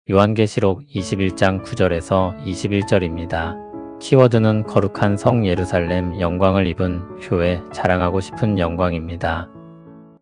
요한계시록 21장 9절에서 21절입니다. 키워드는 거룩한 성 예루살렘, 영광을 입은 교회, 자랑하고 싶은 영광입니다.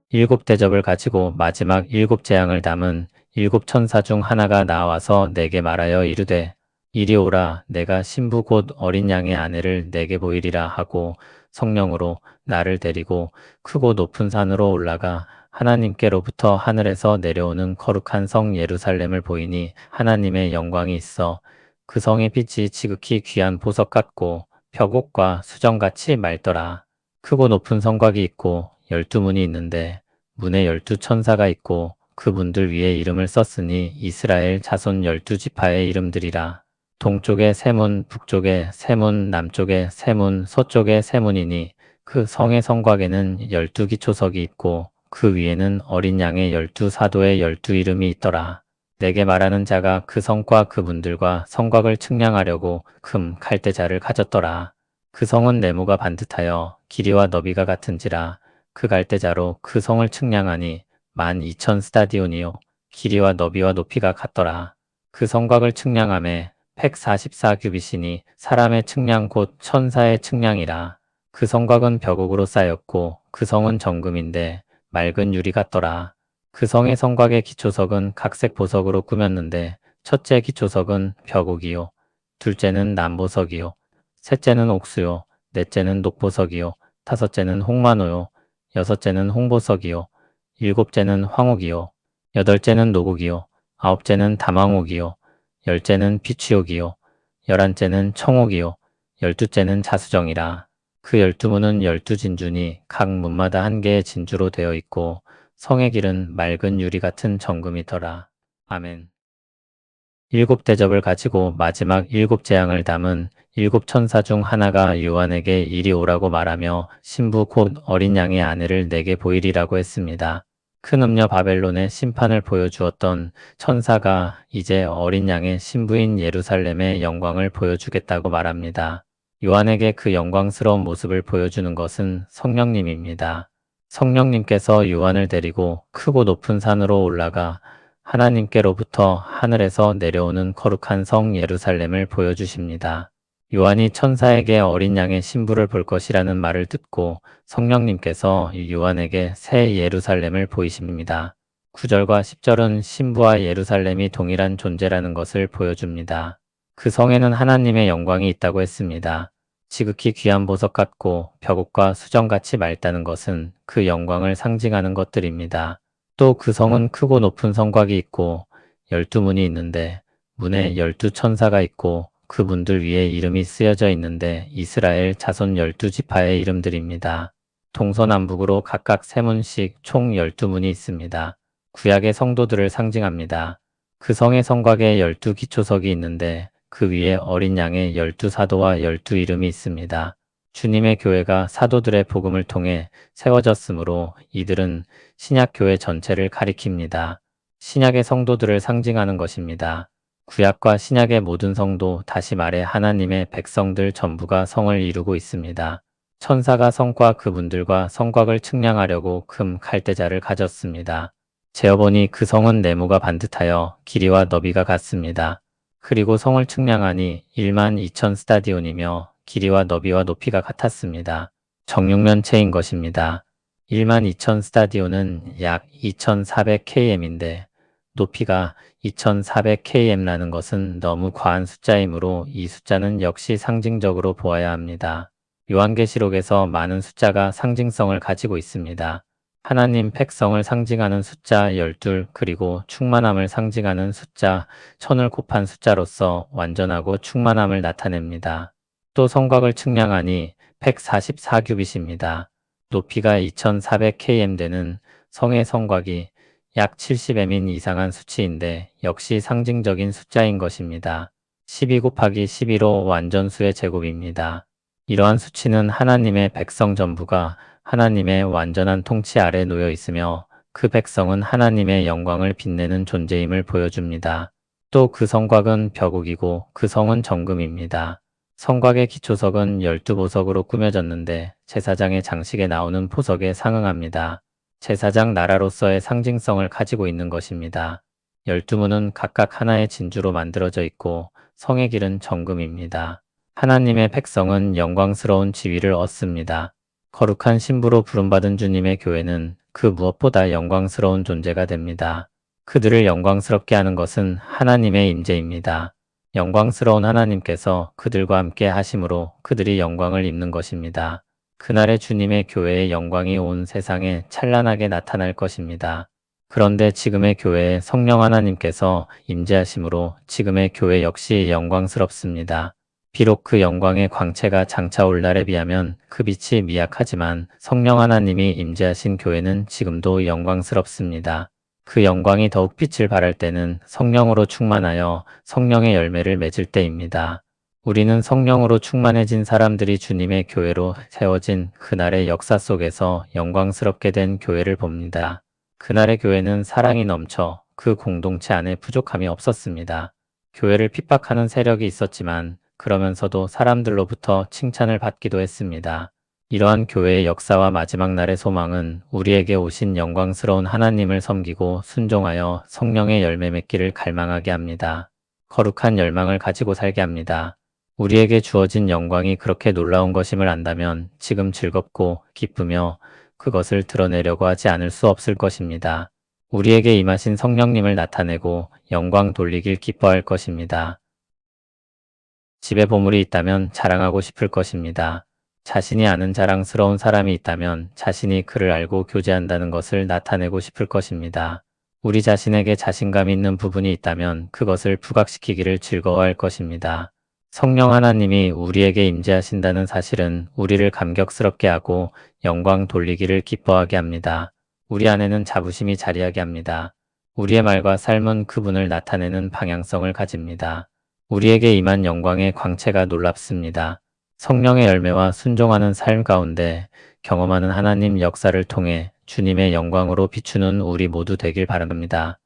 일곱 대접을 가지고 마지막 일곱 재앙을 담은 일곱 천사 중 하나가 나와서 내게 말하여 이르되 이리 오라, 내가 신부 곧 어린 양의 아내를 내게 보이리라 하고 성령으로 나를 데리고 크고 높은 산으로 올라가 하나님께로부터 하늘에서 내려오는 거룩한 성 예루살렘을 보이니 하나님의 영광이 있어 그 성의 빛이 지극히 귀한 보석 같고 벽옥과 수정같이 맑더라. 크고 높은 성곽이 있고 12문이 있는데 문에 12천사가 있고 그 문들 위에 이름을 썼으니 이스라엘 자손 12지파의 이름들이라. 동쪽에 세 문, 북쪽에 세 문, 남쪽에 세 문, 서쪽에 세 문이니 그 성의 성곽에는 12기초석이 있고 그 위에는 어린 양의 12사도의 12이름이 있더라. 내게 말하는 자가 그 성과 그 문들과 성곽을 측량하려고 금 칼대자를 가졌더라. 그 성은 네모가 반듯하여 길이와 너비가 같은지라 그 갈대자로 그 성을 측량하니 12,000스타디온이요 길이와 너비와 높이가 같더라. 그 성곽을 측량하매 144규빗이니 사람의 측량 곧 천사의 측량이라. 그 성곽은 벽옥으로 쌓였고 그 성은 정금인데 맑은 유리 같더라. 그 성의 성곽의 기초석은 각색 보석으로 꾸몄는데 첫째 기초석은 벽옥이요 둘째는 남보석이요 셋째는 옥수요 넷째는 녹보석이요 다섯째는 홍마노요 여섯째는 홍보석이요 일곱째는 황옥이요 여덟째는 노곡이요 아홉째는 담황옥이요 열째는 비취옥이요 열한째는 청옥이요 열두째는 자수정이라. 그 12문은 12진주니 각 문마다 한 개의 진주로 되어 있고 성의 길은 맑은 유리 같은 정금이더라. 아멘. 일곱 대접을 가지고 마지막 일곱 재앙을 담은 일곱 천사 중 하나가 요한에게 이리 오라고 말하며 신부 곧 어린 양의 아내를 내게 보이리라고 했습니다. 큰 음녀 바벨론의 심판을 보여주었던 천사가 이제 어린 양의 신부인 예루살렘의 영광을 보여주겠다고 말합니다. 요한에게 그 영광스러운 모습을 보여주는 것은 성령님입니다. 성령님께서 요한을 데리고 크고 높은 산으로 올라가 하나님께로부터 하늘에서 내려오는 거룩한 성 예루살렘을 보여주십니다. 요한이 천사에게 어린 양의 신부를 볼 것이라는 말을 듣고 성령님께서 요한에게 새 예루살렘을 보이십니다. 9절과 10절은 신부와 예루살렘이 동일한 존재라는 것을 보여줍니다. 그 성에는 하나님의 영광이 있다고 했습니다. 지극히 귀한 보석 같고 벽옥과 수정같이 맑다는 것은 그 영광을 상징하는 것들입니다. 또 그 성은 크고 높은 성곽이 있고 12문이 있는데 문에 12천사가 있고 그 문들 위에 이름이 쓰여져 있는데 이스라엘 자손 12지파의 이름들입니다. 동서남북으로 각각 세 문씩 총 12문이 있습니다. 구약의 성도들을 상징합니다. 그 성의 성곽에 12기초석이 있는데 그 위에 어린 양의 12사도와 12이름이 있습니다. 주님의 교회가 사도들의 복음을 통해 세워졌으므로 이들은 신약교회 전체를 가리킵니다. 신약의 성도들을 상징하는 것입니다. 구약과 신약의 모든 성도, 다시 말해 하나님의 백성들 전부가 성을 이루고 있습니다. 천사가 성과 그분들과 성곽을 측량하려고 금 칼대자를 가졌습니다. 재어보니 그 성은 네모가 반듯하여 길이와 너비가 같습니다. 그리고 성을 측량하니 12,000스타디온이며 길이와 너비와 높이가 같았습니다. 정육면체인 것입니다. 12,000스타디온은 약 2,400km인데 높이가 2,400km라는 것은 너무 과한 숫자이므로 이 숫자는 역시 상징적으로 보아야 합니다. 요한계시록에서 많은 숫자가 상징성을 가지고 있습니다. 하나님 백성을 상징하는 숫자 12 그리고 충만함을 상징하는 숫자 1000을 곱한 숫자로서 완전하고 충만함을 나타냅니다. 또 성곽을 측량하니 144규빗입니다. 높이가 2400km 되는 성의 성곽이 약 70m인 이상한 수치인데 역시 상징적인 숫자인 것입니다. 12 곱하기 11로 완전수의 제곱입니다. 이러한 수치는 하나님의 백성 전부가 하나님의 완전한 통치 아래 놓여 있으며 그 백성은 하나님의 영광을 빛내는 존재임을 보여줍니다. 또 그 성곽은 벽옥이고 그 성은 정금입니다. 성곽의 기초석은 12보석으로 꾸며졌는데 제사장의 장식에 나오는 보석에 상응합니다. 제사장 나라로서의 상징성을 가지고 있는 것입니다. 12문은 각각 하나의 진주로 만들어져 있고 성의 길은 정금입니다. 하나님의 백성은 영광스러운 지위를 얻습니다. 거룩한 신부로 부름받은 주님의 교회는 그 무엇보다 영광스러운 존재가 됩니다. 그들을 영광스럽게 하는 것은 하나님의 임재입니다. 영광스러운 하나님께서 그들과 함께 하심으로 그들이 영광을 입는 것입니다. 그날의 주님의 교회의 영광이 온 세상에 찬란하게 나타날 것입니다. 그런데 지금의 교회에 성령 하나님께서 임재하심으로 지금의 교회 역시 영광스럽습니다. 비록 그 영광의 광채가 장차 올 날에 비하면 그 빛이 미약하지만 성령 하나님이 임재하신 교회는 지금도 영광스럽습니다. 그 영광이 더욱 빛을 발할 때는 성령으로 충만하여 성령의 열매를 맺을 때입니다. 우리는 성령으로 충만해진 사람들이 주님의 교회로 세워진 그날의 역사 속에서 영광스럽게 된 교회를 봅니다. 그날의 교회는 사랑이 넘쳐 그 공동체 안에 부족함이 없었습니다. 교회를 핍박하는 세력이 있었지만 그러면서도 사람들로부터 칭찬을 받기도 했습니다. 이러한 교회의 역사와 마지막 날의 소망은 우리에게 오신 영광스러운 하나님을 섬기고 순종하여 성령의 열매 맺기를 갈망하게 합니다. 거룩한 열망을 가지고 살게 합니다. 우리에게 주어진 영광이 그렇게 놀라운 것임을 안다면 지금 즐겁고 기쁘며 그것을 드러내려고 하지 않을 수 없을 것입니다. 우리에게 임하신 성령님을 나타내고 영광 돌리길 기뻐할 것입니다. 집에 보물이 있다면 자랑하고 싶을 것입니다. 자신이 아는 자랑스러운 사람이 있다면 자신이 그를 알고 교제한다는 것을 나타내고 싶을 것입니다. 우리 자신에게 자신감 있는 부분이 있다면 그것을 부각시키기를 즐거워할 것입니다. 성령 하나님이 우리에게 임재하신다는 사실은 우리를 감격스럽게 하고 영광 돌리기를 기뻐하게 합니다. 우리 안에는 자부심이 자리하게 합니다. 우리의 말과 삶은 그분을 나타내는 방향성을 가집니다. 우리에게 임한 영광의 광채가 놀랍습니다. 성령의 열매와 순종하는 삶 가운데 경험하는 하나님 역사를 통해 주님의 영광으로 비추는 우리 모두 되길 바랍니다.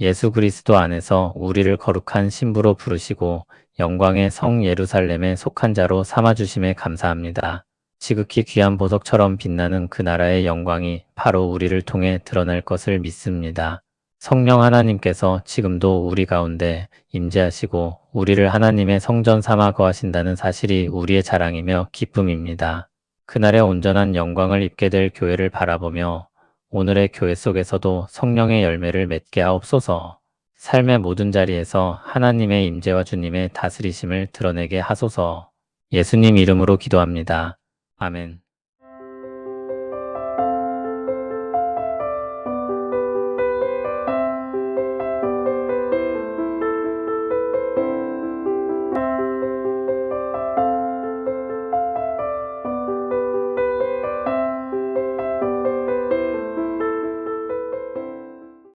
예수 그리스도 안에서 우리를 거룩한 신부로 부르시고 영광의 성 예루살렘에 속한 자로 삼아주심에 감사합니다. 지극히 귀한 보석처럼 빛나는 그 나라의 영광이 바로 우리를 통해 드러날 것을 믿습니다. 성령 하나님께서 지금도 우리 가운데 임재하시고 우리를 하나님의 성전 삼아 거하신다는 사실이 우리의 자랑이며 기쁨입니다. 그날의 온전한 영광을 입게 될 교회를 바라보며 오늘의 교회 속에서도 성령의 열매를 맺게 하옵소서. 삶의 모든 자리에서 하나님의 임재와 주님의 다스리심을 드러내게 하소서. 예수님 이름으로 기도합니다. 아멘.